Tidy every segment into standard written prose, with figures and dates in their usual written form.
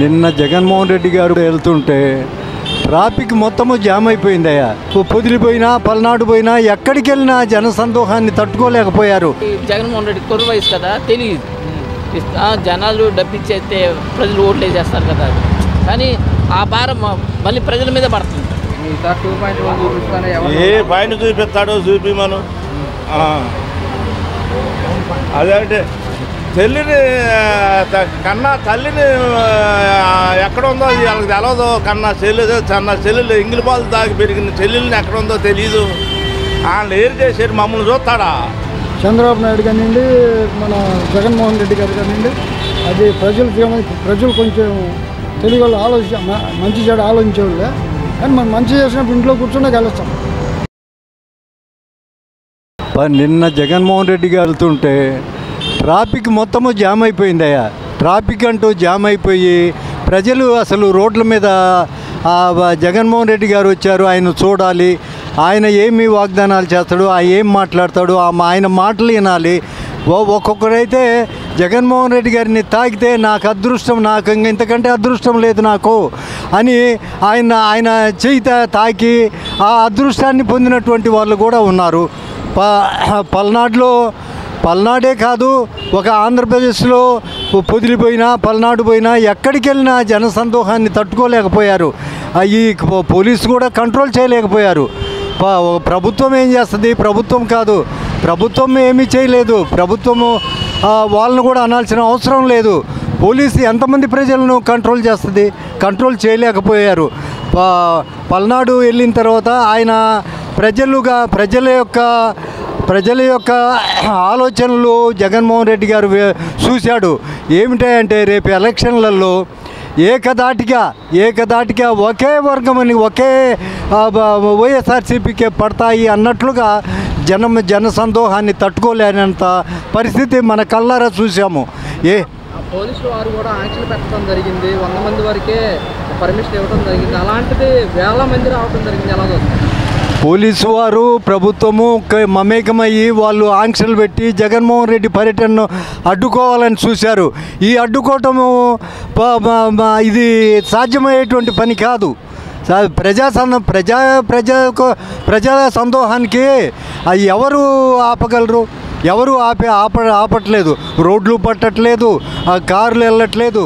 నిన్న జగన్మోహన్ రెడ్డి గారు వెళ్తుంటే ట్రాఫిక్ మొత్తము జామ్ అయిపోయిందయ్యా. పొదిలిపోయినా పల్నాడు పోయినా ఎక్కడికి వెళ్ళినా జనసందోహాన్ని తట్టుకోలేకపోయారు. జగన్మోహన్ రెడ్డి కుర్ర వయసు కదా, తెలియదు. జనాలు డబ్బిచ్చేస్తే ప్రజలు ఓట్లు వేసేస్తారు కదా, కానీ ఆ భారం మళ్ళీ ప్రజల మీద పడుతుంది. ఏ పైన చూపిస్తాడో చూపిమను. అదే చెల్లిని కన్నా తల్లిని ఎక్కడ ఉందో వాళ్ళకి తెలవదు. కన్నా చెల్లెలు ఇంగిలి పాలు తాగి పెరిగిన చెల్లెల్ని ఎక్కడ ఉందో తెలియదు. వాళ్ళు ఏరు చేసేది మమ్మల్ని చూస్తాడా? చంద్రబాబు నాయుడు కానివ్వండి, మన జగన్మోహన్ రెడ్డి గారు కానివ్వండి, అది ప్రజలు కొంచెం తెలుగు వాళ్ళు మంచి చెడు ఆలోచించేవాళ్ళే. కానీ మనం మంచి చేసినప్పుడు ఇంట్లో కూర్చునే గెలుస్తాం. నిన్న జగన్మోహన్ రెడ్డి గారు వెళ్తుంటే ట్రాఫిక్ మొత్తము జామ్ అయిపోయిందయ్యా. ట్రాఫిక్ అంటూ జామ్ అయిపోయి ప్రజలు అసలు రోడ్ల మీద జగన్మోహన్ రెడ్డి గారు వచ్చారు, ఆయన చూడాలి, ఆయన ఏమి వాగ్దానాలు చేస్తాడు, ఏం మాట్లాడతాడు, ఆయన మాటలు వినాలి. ఒక్కొక్కరైతే జగన్మోహన్ రెడ్డి గారిని తాకితే నాకు అదృష్టం, నాకు ఇంతకంటే అదృష్టం లేదు నాకు అని ఆయన చేయి తాకి ఆ అదృష్టాన్ని పొందినటువంటి వాళ్ళు కూడా ఉన్నారు. పల్నాడే కాదు, ఒక ఆంధ్రప్రదేశ్లో పొదిలిపోయినా పల్నాడు పోయినా ఎక్కడికి వెళ్ళినా జనసందోహాన్ని తట్టుకోలేకపోయారు. ఈ పోలీసు కూడా కంట్రోల్ చేయలేకపోయారు. ప్రభుత్వం ఏం చేస్తుంది? ప్రభుత్వం కాదు, ప్రభుత్వం ఏమీ చేయలేదు. ప్రభుత్వము వాళ్ళను కూడా అనాల్సిన అవసరం లేదు. పోలీసు ఎంతమంది ప్రజలను కంట్రోల్ చేస్తుంది? కంట్రోల్ చేయలేకపోయారు. పల్నాడు వెళ్ళిన తర్వాత ఆయన ప్రజల యొక్క ఆలోచనలు జగన్మోహన్ రెడ్డి గారు చూశాడు. ఏమిటంటే రేపు ఎలక్షన్లలో ఏకదాటిగా ఒకే వర్గమని ఒకే వైఎస్ఆర్సీపీకే పడతాయి అన్నట్లుగా జనసందోహాన్ని తట్టుకోలేనంత పరిస్థితి మన కళ్ళారా చూసాము. పోలీసులు వారు కూడా ఆంక్షలు పెట్టడం జరిగింది. 100 మంది వరకే పర్మిషన్ ఇవ్వడం జరిగింది. అలాంటిది వేల మంది రావడం జరిగింది. ఎలాగో పోలీసు వారు ప్రభుత్వము మమేకమయ్యి వాళ్ళు ఆంక్షలు పెట్టి జగన్మోహన్ రెడ్డి పర్యటనను అడ్డుకోవాలని చూశారు. ఈ అడ్డుకోవటము ఇది సాధ్యమయ్యేటువంటి పని కాదు. ప్రజా సందోహానికి ఎవరు ఆపగలరు? ఎవరు ఆపట్లేదు. రోడ్లు పట్టట్లేదు, కార్లు వెళ్ళట్లేదు.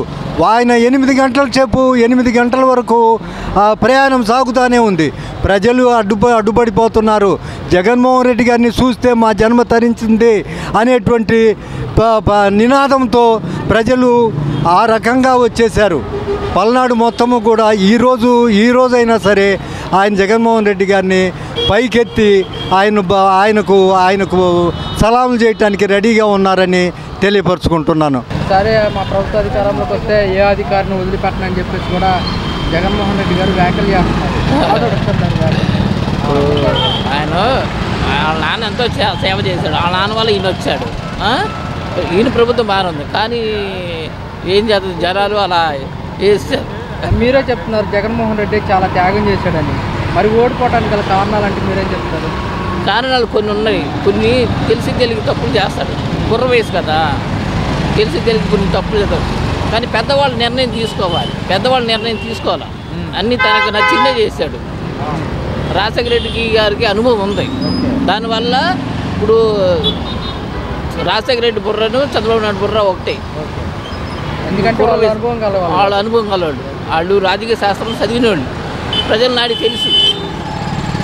ఆయన 8 గంటల వరకు ప్రయాణం సాగుతూనే ఉంది. ప్రజలు అడ్డుపడిపోతున్నారు. జగన్మోహన్ రెడ్డి గారిని చూస్తే మా జన్మ తరించింది అనేటువంటి నినాదంతో ప్రజలు ఆ రకంగా వచ్చేశారు. పల్నాడు మొత్తము కూడా ఈరోజైనా సరే ఆయన జగన్మోహన్ రెడ్డి గారిని పైకెత్తి ఆయనకు సలాములు చేయడానికి రెడీగా ఉన్నారని తెలియపరుచుకుంటున్నాను. సరే, మా ప్రభుత్వ అధికారంలోకి వస్తే ఏ అధికారిని వదిలిపెట్టనని చెప్పేసి కూడా జగన్మోహన్ రెడ్డి గారు వ్యాఖ్యలు చేస్తున్నారు. ఆయన వాళ్ళ నాన్న ఎంతో సేవ చేశాడు. వాళ్ళ నాన్న వల్ల ఈయన వచ్చాడు. ఈయన ప్రభుత్వం బాగానే ఉంది, కానీ ఏం చేస్తుంది, జనాలు అలా వేస్తారు. మీరే చెప్తున్నారు జగన్మోహన్ రెడ్డి చాలా త్యాగం చేశాడని. మరి ఓడిపోవడానికి గల కారణాలు అంటే మీరేం చెప్తారు? కారణాలు కొన్ని ఉన్నాయి. కొన్ని తెలిసి తప్పులు చేస్తాడు. కుర్ర వయసు కదా, తెలిసి కొన్ని తప్పులు చేస్తాడు. కానీ పెద్దవాళ్ళు నిర్ణయం తీసుకోవాలి. అన్నీ తనకు నచ్చిందే చేశాడు. రాజశేఖర రెడ్డి గారికి అనుభవం ఉంది. దానివల్ల ఇప్పుడు రాజశేఖర రెడ్డి బుర్రను చంద్రబాబు నాయుడు బుర్ర ఒకటే. ఎందుకంటే వాళ్ళ అనుభవం కలవాళ్ళు. వాళ్ళు రాజకీయ శాస్త్రం చదివిన వాళ్ళు. ప్రజల నాడి తెలుసు,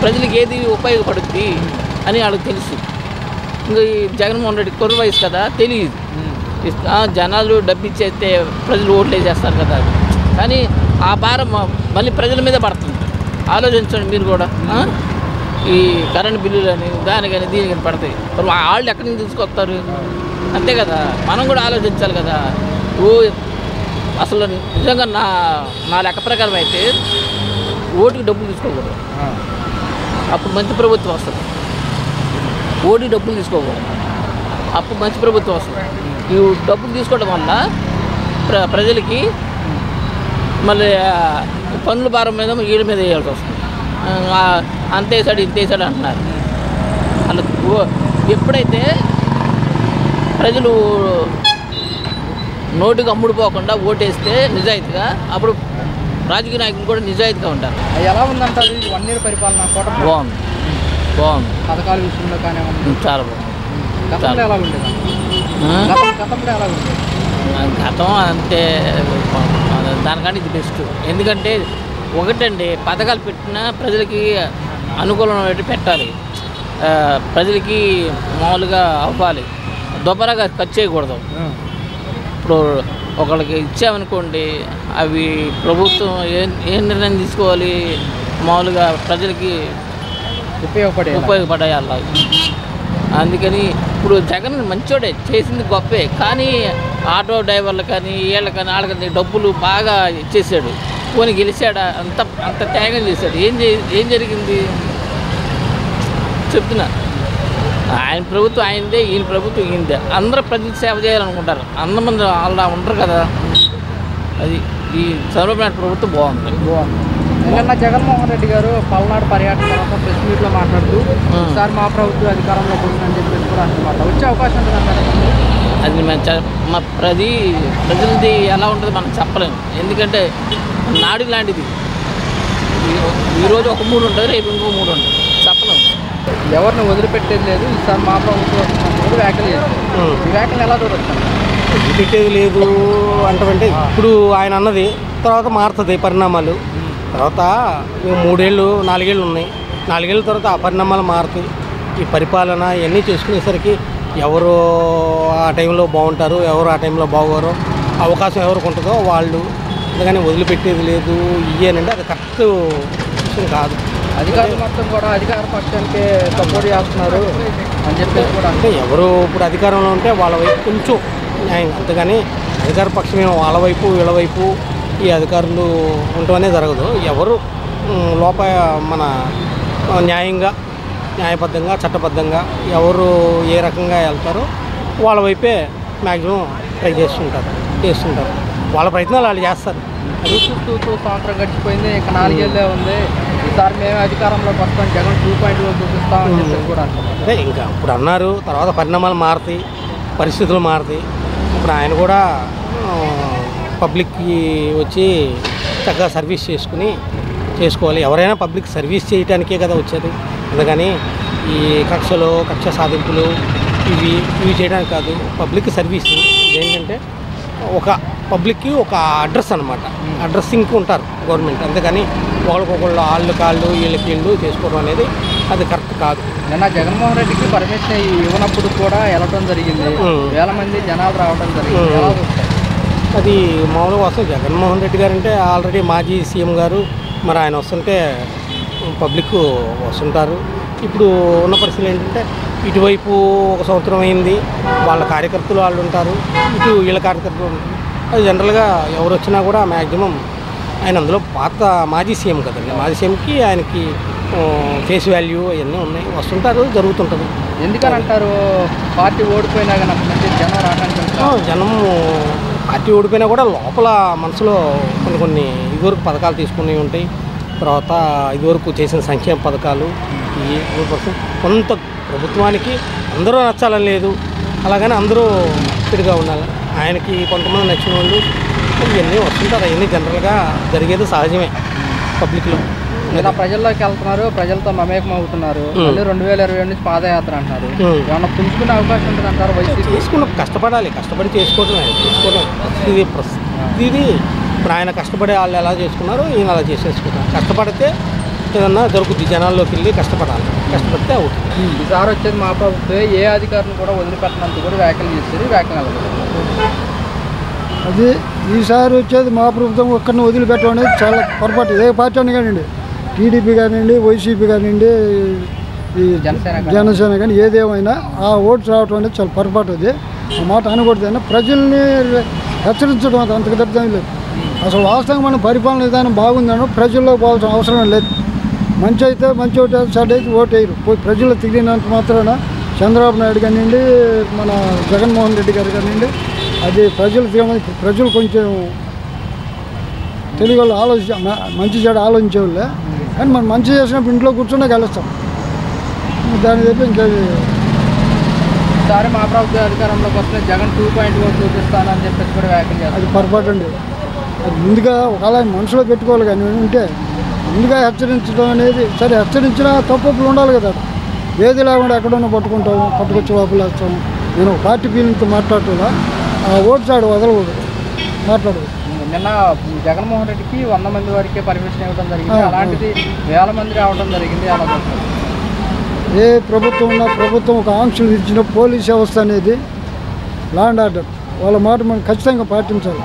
ప్రజలకు ఏది ఉపయోగపడుతుంది అని వాళ్ళకి తెలుసు. ఇంకా ఈ జగన్మోహన్ రెడ్డి కుర్ర వయసు కదా, తెలియదు. జనాలు డబ్బిచ్చేస్తే ప్రజలు ఓట్లు వేసేస్తారు కదా, కానీ ఆ భారం మళ్ళీ ప్రజల మీద పడుతుంది. ఆలోచించండి మీరు కూడా. ఈ కరెంట్ బిల్లులని దానికని దీనికని పడతాయి. వాళ్ళు ఎక్కడి నుంచి తీసుకొస్తారు? అంతే కదా, మనం కూడా ఆలోచించాలి కదా. అసలు నిజంగా నా లెక్క ప్రకారం అయితే ఓటుకి డబ్బులు తీసుకోకూడదు. అప్పుడు మంచి ప్రభుత్వం వస్తుంది. ఓటుకి డబ్బులు తీసుకోకూడదు, అప్పుడు మంచి ప్రభుత్వం వస్తుంది. ఈ డబ్బులు తీసుకోవడం వల్ల ప్రజలకి మళ్ళీ పన్నుల భారం మీద వీళ్ళ మీద వేయాల్సి వస్తుంది. అంతేసాడు ఇంతేసాడు అంటున్నారు. అలా ఎప్పుడైతే ప్రజలు నోటికి అమ్ముడుపోకుండా ఓటేస్తే నిజాయితీగా, అప్పుడు రాజకీయ నాయకులు కూడా నిజాయితీగా ఉంటారు. ఎలా ఉందంటారు ఈ 1 year పరిపాలన? బాగుంది, బాగుంది, పథకాల విషయంలో కానీ చాలా బాగుంది. గతంలో ఎలా ఉండేది? గతంలో ఎలా ఉండేది? గతం అంటే దానికంటే ఇది బెస్ట్. ఎందుకంటే ఒకటండి, పథకాలు పెట్టినా ప్రజలకి అనుకూలమైన పెట్టాలి, ప్రజలకి మామూలుగా అవ్వాలి, దొబ్బరగా ఖర్చు చేయకూడదు. ఇప్పుడు ఒకళ్ళకి ఇచ్చామనుకోండి, అవి ప్రభుత్వం ఏం నిర్ణయం తీసుకోవాలి, మామూలుగా ప్రజలకి ఉపయోగపడేయాలి. అందుకని ఇప్పుడు జగన్ మంచోడే, చేసింది గొప్పే, కానీ ఆటో డ్రైవర్లు కానీ వీళ్ళకి కానీ వాళ్ళకి డబ్బులు బాగా ఇచ్చేసాడు. పోనీ గెలిచాడా? అంత త్యాగం చేశాడు. ఏం జరిగింది చెప్తున్నా. ఆయన ప్రభుత్వం ఆయనదే, ఈయన ప్రభుత్వం ఈయనదే. అందరూ ప్రజలకు సేవ చేయాలనుకుంటారు, అందమంది అలా ఉండరు కదా. అది ఈ చంద్రబాబు నాయుడు ప్రభుత్వం బాగుంది. నిన్న జగన్మోహన్ రెడ్డి గారు పల్నాడు పర్యటన తర్వాత ప్రెస్ మీట్లో మాట్లాడుతూ ఈసారి మా ప్రభుత్వం అధికారంలోకి వస్తుందని చెప్పేసి కూడా అంటున్నారు. వచ్చే అవకాశం ఉంటుందంటారు? అది మా ప్రజలది ఎలా ఉంటుందో మనం చెప్పలేము. ఎందుకంటే నాడు లాంటిది, ఈరోజు ఒక మూడు ఉంటుంది, రేపు ఇంకో మూడు ఉంటుంది, చెప్పలేము. ఎవరిని వదిలిపెట్టేది లేదు, ఈసారి మా ప్రభుత్వం వస్తుందని వ్యాఖ్యలు చేస్తారు. ఈ వ్యాఖ్యలు ఎలా చూడొచ్చు? వదిలిపెట్టేది లేదు అంటే ఇప్పుడు ఆయన అన్నది తర్వాత మారుతుంది పరిణామాలు. తర్వాత 3 ఏళ్ళు 4 ఏళ్ళు ఉన్నాయి, 4 ఏళ్ళ తర్వాత ఆ పరిణామాలు మారుతాయి. ఈ పరిపాలన ఇవన్నీ చేసుకునేసరికి ఎవరు ఆ టైంలో బాగుంటారు, ఎవరు ఆ టైంలో బాగోరు, అవకాశం ఎవరికి ఉంటుందో వాళ్ళు. అందుకని వదిలిపెట్టేది లేదు ఇయ్యేనండి, అది కరెక్ట్ విషయం కాదు. అధికారులు మొత్తం కూడా అధికార పక్షానికి సపోర్ట్ చేస్తున్నారు అని చెప్పేసి కూడా అంటే ఎవరు ఇప్పుడు అధికారంలో ఉంటే వాళ్ళ వైపు కొంచెం న్యాయం, అంతేగాని అధికార పక్షమే వాళ్ళ వైపు వీళ్ళ వైపు ఈ అధికారులు ఉండటమే జరగదు. ఎవరు మన న్యాయంగా న్యాయబద్ధంగా చట్టబద్ధంగా ఎవరు ఏ రకంగా వెళ్తారో వాళ్ళ వైపే మ్యాక్సిమం ట్రై చేస్తుంటారు. వాళ్ళ ప్రయత్నాలు వాళ్ళు చేస్తారు. చూస్తూ సంవత్సరం గడిచిపోయింది, ఇంకా 4 ఏళ్ళే ఉంది, ఈసారి మేమే అధికారంలోకి వస్తాం, జగన్ 2.0 చూపిస్తామని చెప్పేసి కూడా అంటున్నారు. అంటే ఇంకా ఇప్పుడు అన్నారు, తర్వాత పరిణామాలు మారుతాయి, పరిస్థితులు మారుతాయి. ఇప్పుడు ఆయన కూడా పబ్లిక్కి వచ్చి చక్కగా సర్వీస్ చేసుకోవాలి. ఎవరైనా పబ్లిక్ సర్వీస్ చేయడానికే కదా వచ్చేది. అందుకని ఈ కక్ష సాధింపులు ఇవి చేయడానికి కాదు, పబ్లిక్ సర్వీస్. ఏంటంటే ఒక పబ్లిక్కి ఒక అడ్రస్ అనమాట, అడ్రస్సింగ్కి ఉంటారు గవర్నమెంట్. అంతేగాని ఒకళ్ళకొకళ్ళు కాళ్ళు వీళ్ళు చేసుకోవడం అనేది అది కరెక్ట్ కాదు. నిన్న జగన్మోహన్ రెడ్డికి పర్మిషన్ ఇవ్వనప్పుడు కూడా వెళ్ళడం జరిగింది, వేల మంది జనాలు రావడం జరిగింది. అది మామూలుగా వస్తుంది. జగన్మోహన్ రెడ్డి గారు అంటే ఆల్రెడీ మాజీ సీఎం గారు, మరి ఆయన వస్తుంటే పబ్లిక్ వస్తుంటారు. ఇప్పుడు ఉన్న పరిస్థితులు ఏంటంటే ఇటువైపు 1 సంవత్సరం అయింది, వాళ్ళ కార్యకర్తలు వాళ్ళు ఉంటారు, ఇటు వీళ్ళ కార్యకర్తలు ఉంటారు. అది జనరల్గా ఎవరు వచ్చినా కూడా మ్యాక్సిమం ఆయన అందులో పాత మాజీ సీఎం కదండి, మాజీ సీఎంకి ఆయనకి ఫేస్ వాల్యూ అవన్నీ ఉన్నాయి, వస్తుంటారు, జరుగుతుంటుంది. ఎందుకని అంటారు? పార్టీ ఓడిపోయినా కానీ జనం రావడానికి జనం పార్టీ ఓడిపోయినా కూడా లోపల మనసులో కొన్ని ఇదివరకు పథకాలు తీసుకుని ఉంటాయి. తర్వాత ఇదివరకు చేసిన సంక్షేమ పథకాలు ఈ కొంత ప్రభుత్వానికి అందరూ నచ్చాలని లేదు, అలాగని అందరూ ఫిట్గా ఉండాలి. ఆయనకి కొంతమంది నచ్చిన వాళ్ళు ఇవన్నీ వస్తుంటారు. అవన్నీ జనరల్గా జరిగేది సహజమే పబ్లిక్లో. ఇలా ప్రజల్లోకి వెళ్తున్నారు, ప్రజలతో మమేకం అవుతున్నారు. మళ్ళీ 2020 నుంచి పాదయాత్ర అంటారు. ఏమన్నా పుంజుకునే అవకాశం ఉంటుంది అంటారు? వైసీపీ కష్టపడాలి, కష్టపడి చేసుకోవడం ఇది ఇప్పుడు ఆయన కష్టపడే వాళ్ళు ఎలా చేసుకున్నారో ఈయన అలా చేసేసుకుంటారు. కష్టపడితే ఏదన్నా దొరుకుద్ది, జనాల్లోకి వెళ్ళి కష్టపడాలి, కష్టపడితే అవుతుంది. ఈసారి వచ్చేది మా ప్రభుత్వం, ఏ అధికారిని కూడా వదిలిపెట్టినంత కూడా వ్యాఖ్యలు చేస్తారు. వ్యాఖ్యలు అది ఈసారి వచ్చేది మా ప్రభుత్వం ఒక్కరిని వదిలిపెట్టడం అనేది చాలా పొరపాటు. ఏ పార్టీ అని కానివ్వండి, టీడీపీ కానివ్వండి, వైసీపీ కానివ్వండి, ఈ జనసేన కానీ ఏదేమైనా ఆ ఓట్స్ రావటం అనేది చాలా పొరపాటు. అది ఆ మాట అనకూడదు. ప్రజల్ని హెచ్చరించడం అంతకు తప్పేం లేదు. అసలు వాస్తవంగా మన పరిపాలన విధానం బాగుందనో ప్రజల్లో పోవాల్సిన అవసరం లేదు. మంచి అయితే మంచి ఓటు, చెడ్డ అయితే ఓటు వేయరు. ప్రజలు తిరిగినంత మాత్రాన చంద్రబాబు నాయుడు కానివ్వండి, మన జగన్మోహన్ రెడ్డి గారు కానివ్వండి, అది ప్రజలు కొంచెం తెలుగు వాళ్ళు మంచి చెడు ఆలోచించేవాళ్ళే. కానీ మనం మంచి చేసినప్పుడు ఇంట్లో కూర్చున్నా గెలుస్తాం. దాని చెప్పి ఇంకా ఈసారి మా ప్రభుత్వ అధికారంలోకి వస్తే జగన్ 2.0 చూపిస్తానని చెప్పేసి కూడా వ్యాఖ్యలు చేస్తారు. అది పొరపాటు అండి. అది ముందుగా ఒకవేళ మనసులో పెట్టుకోవాలి కానీ ఉంటే ముందుగా హెచ్చరించడం అనేది సరే, హెచ్చరించినా తప్పులు ఉండాలి కదా. ఏది లేకుండా ఎక్కడన్నా పట్టుకుంటాము, పట్టుకొచ్చి లోపల వేస్తాము. నేను పార్టీ ఫీలింగ్తో మాట్లాడుతున్నా, ఓటు చాడు వదలకూడదు, మాట్లాడదు. నిన్న జగన్మోహన్ రెడ్డికి 100 మంది వరకే పర్మిషన్ ఇవ్వడం జరిగింది, అలాంటిది 1000 మంది రావడం జరిగింది. అలా ఏ ప్రభుత్వం ఉన్నా ప్రభుత్వం ఒక ఆంక్షలు ఇచ్చిన పోలీస్ వ్యవస్థ అనేది లా అండ్ ఆర్డర్ వాళ్ళ మాట మనం ఖచ్చితంగా పాటించాలి.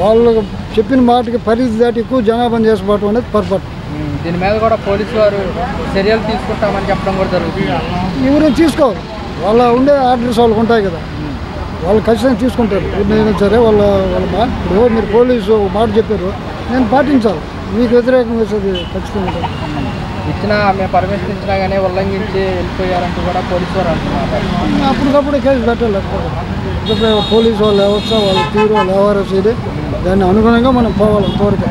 వాళ్ళు చెప్పిన మాటకి పరిధి దాటి ఎక్కువ జనాభాను చేసుకోవడం అనేది పొరపాటు. దీని మీద కూడా పోలీసు వారు చర్యలు తీసుకుంటామని చెప్పడం కూడా జరుగుతుంది. ఎవరైనా తీసుకోవాలి, వాళ్ళ ఉండే ఆర్డర్స్ వాళ్ళకు ఉంటాయి కదా, వాళ్ళు ఖచ్చితంగా తీసుకుంటారు. నేను సరే వాళ్ళ మాట ఇప్పుడు మీరు పోలీసు మాట చెప్పారు, నేను పాటించాలి. మీకు వ్యతిరేకంగా వేసేది ఖచ్చితంగా ఇచ్చిన మేము పర్మిషన్ ఇచ్చినా కానీ ఉల్లంఘించి వెళ్ళిపోయారంటూ కూడా పోలీసు వారు అంటున్నారు. అప్పటికప్పుడు కేసు పెట్టాలి. ఇప్పుడు పోలీసు వాళ్ళు వ్యవస్థ వాళ్ళ తీరు వాళ్ళు వ్యవహారం దాన్ని అనుగుణంగా మనం పోవాలి. అంతవరకు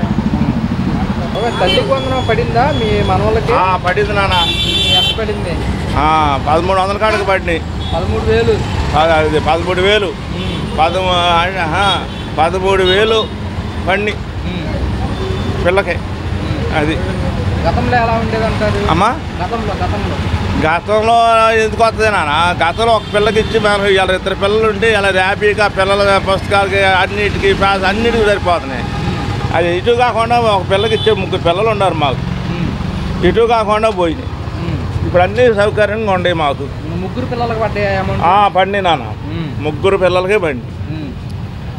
తల్లికి వందనం పడిందా మీ మనవాళ్ళకి? పడింది నాన్న. ఎంత పడింది? 1300 కాడికి పడినాయి. 13,000. అది 13,000 13,000 పడినాయి పిల్లకి. అది గతంలో ఎలా ఉండేది అంటారు? అమ్మా గతంలో ఎందుకు వస్తుంది నాన్న? గతంలో ఒక పిల్లకి ఇచ్చి మనం ఇలా 2 పిల్లలు ఉంటే ఇలా హ్యాపీగా పిల్లల పుస్తకాలకి అన్నిటికీ అన్నిటికీ సరిపోతున్నాయి. అది ఇటు కాకుండా ఒక పిల్లకి ఇచ్చే 3 పిల్లలు ఉన్నారు మాకు, ఇటు కాకుండా పోయినాయి. ఇప్పుడు అన్ని సౌకర్యంగా ఉండేవి మాకు. 3 పిల్లలకు పడ్డాయి? పడినాయి నాన్న, 3 పిల్లలకే పడి.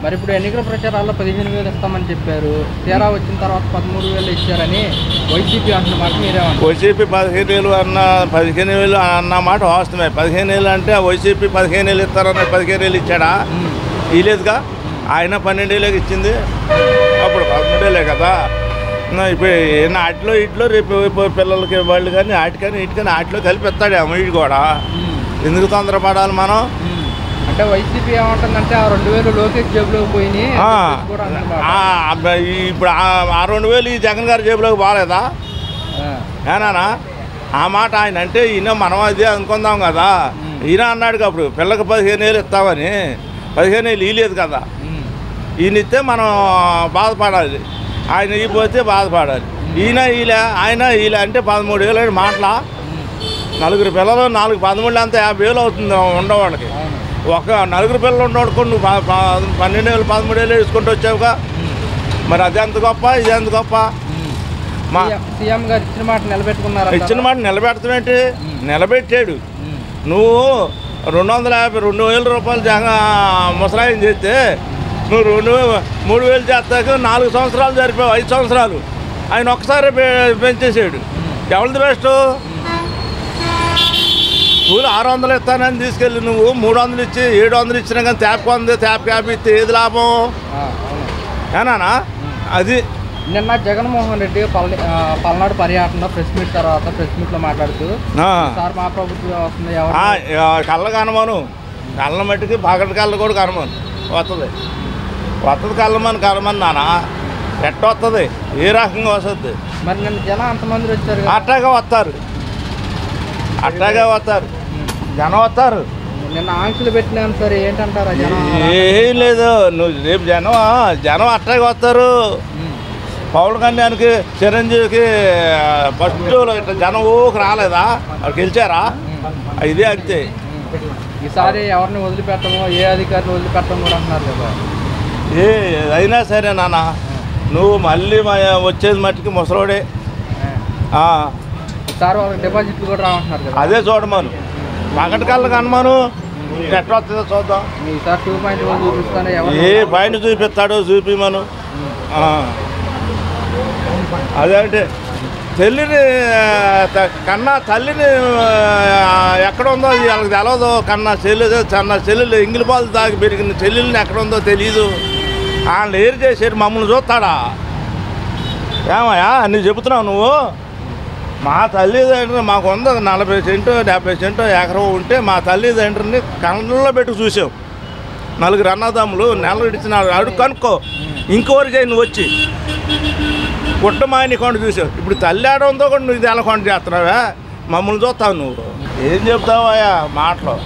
మరి ఇప్పుడు ఎన్నికల ప్రచారాల్లో 15,000 ఇస్తామని చెప్పారు, తీరా వచ్చిన తర్వాత 13,000 ఇచ్చారని వైసీపీ అంటున్నమాట మీరేమన్నా? వైసీపీ 15,000 అన్న మాట వాస్తవమే. 15,000 అంటే వైసీపీ 15,000 ఇస్తారన్న 15,000 ఇచ్చాడా? ఇలేదుగా. ఆయన 12,000 ఇచ్చింది, అప్పుడు 13,000 కదా. ఇప్పుడు అట్లో ఇట్లో రేపు పిల్లలకి వాళ్ళు కానీ ఆటికని ఇటుకని ఆటిలో కలిపి ఇస్తాడు అమ్మాయి కూడా. ఎందుకు తొందరపడాలి మనం? అంటే వైసీపీ ఏమంటుందంటే ఆ 2,000 లోకేష్ జేబులోకి పోయినాయి. ఇప్పుడు ఆ 2,000 ఈ జగన్ గారి జేబులోకి పోలేదా? ఏనా ఆ మాట ఆయన అంటే ఈయన మనం అదే అనుకుందాం కదా. ఈయన అన్నాడు అప్పుడు పిల్లకి 15,000 ఇస్తామని. 15,000 ఇవ్వలేదు కదా. ఈయన ఇస్తే మనం బాధపడాలి, ఆయన ఇవ్వకపోతే బాధపడాలి. ఈయన ఈలే ఆయన ఈలే అంటే 13,000 మాటలా. 4 పిల్లలు 4 13 అంతా 50,000 అవుతుంది ఉండవాళ్ళకి. ఒక 4 పిల్లలు ఉండవాడుకో నువ్వు 12,000 13,000 తీసుకుంటూ వచ్చావుగా. మరి అది ఎంత గొప్ప, ఇది ఎంత గొప్ప? మా సీఎం గారు ఇచ్చిన మాట నిలబెట్టుకున్నారు. ఇచ్చిన మాట నిలబెడతామేంటి? నిలబెట్టాడు. నువ్వు 250,000 రూపాయలు ముసలాయం చేస్తే నువ్వు 3,000 చేస్తాక 4 సంవత్సరాలు సరిపోయావు, 5 సంవత్సరాలు. ఆయన ఒక్కసారి పెంచేసాడు. ఎవరిది బెస్ట్? స్కూల్ 600 ఇస్తానని తీసుకెళ్ళి నువ్వు 300 ఇచ్చి 700 ఇచ్చినా కానీ ట్యాప్ 50 ఇస్తే ఏది లాభం? ఏనా అది. నిన్న జగన్మోహన్ రెడ్డి పల్నాడు పర్యటన ప్రెస్ మీట్లో మాట్లాడుతూ సార్ మా ప్రభుత్వం వస్తుంది, కళ్ళ కనమను కళ్ళ మట్టికి పగటి కళ్ళ కూడా కనమను వస్తుంది కలమని నాన్న. ఎట్ట వస్తుంది? ఏ రకంగా వస్తుంది? మరి నిన్న జనం అంతమంది వచ్చారు, అట్టాగా వస్తారు జనం వస్తారు. నిన్న ఆంక్షలు పెట్టినాను సార్, ఏంటంటారా జనం? ఏం లేదు, నువ్వు రేపు జనం అట్టాగా వస్తారు. పవన్ కళ్యాణ్కి చిరంజీవికి ఫస్ట్ ఇట్లా జనం ఊరికి రాలేదా? వాళ్ళు గెలిచారా? ఇదే అంతే. ఈసారి ఎవరిని వదిలిపెట్టమో, ఏ అధికారిని వదిలిపెట్టమో కూడా అంటున్నారు కదా. ఏ అయినా సరే నాన్న, నువ్వు మళ్ళీ వచ్చేది మట్టికి ముసలోడే. ఈసారి వాళ్ళకి డిపాజిట్లు కూడా రావంటున్నారు కదా. అదే చూడమను, పగటి కళ్ళకి అనమాను ఎట్లా వస్తుందో చూద్దాం. ఈసారి 2.1 చూపిస్తాను. ఏ పైన చూపిస్తాడో చూపిమను. అదేంటే తల్లిని కన్నా తల్లిని ఎక్కడ ఉందో అది వాళ్ళకి తెలవదు. కన్నా చెల్లెలు ఇంగిలి పాలు తాగి పెరిగిన చెల్లెల్ని ఎక్కడ ఉందో తెలియదు. వాళ్ళు ఏరు చేసేది మమ్మల్ని చూస్తాడా? ఏమయ్యా నువ్వు చెబుతున్నావు నువ్వు? మా తల్లిదండ్రులు మాకు 40 సెంటు 50 సెంటు ఎకరం ఉంటే మా తల్లిదండ్రుని కళ్ళల్లో పెట్టి చూసావు. 4 అన్నదమ్ములు నెల ఇడిచిన అడుగు కనుక్కో. ఇంకోరికి నువ్వు వచ్చి కుట్టమాయని కొండ చూసావు. ఇప్పుడు తల్లి ఆడ ఉందో కూడా నువ్వు ఇది ఎలా కొండ చేస్తున్నావా? మమ్మల్ని చూస్తావు నువ్వు. ఏం చెప్తావా మాటలు?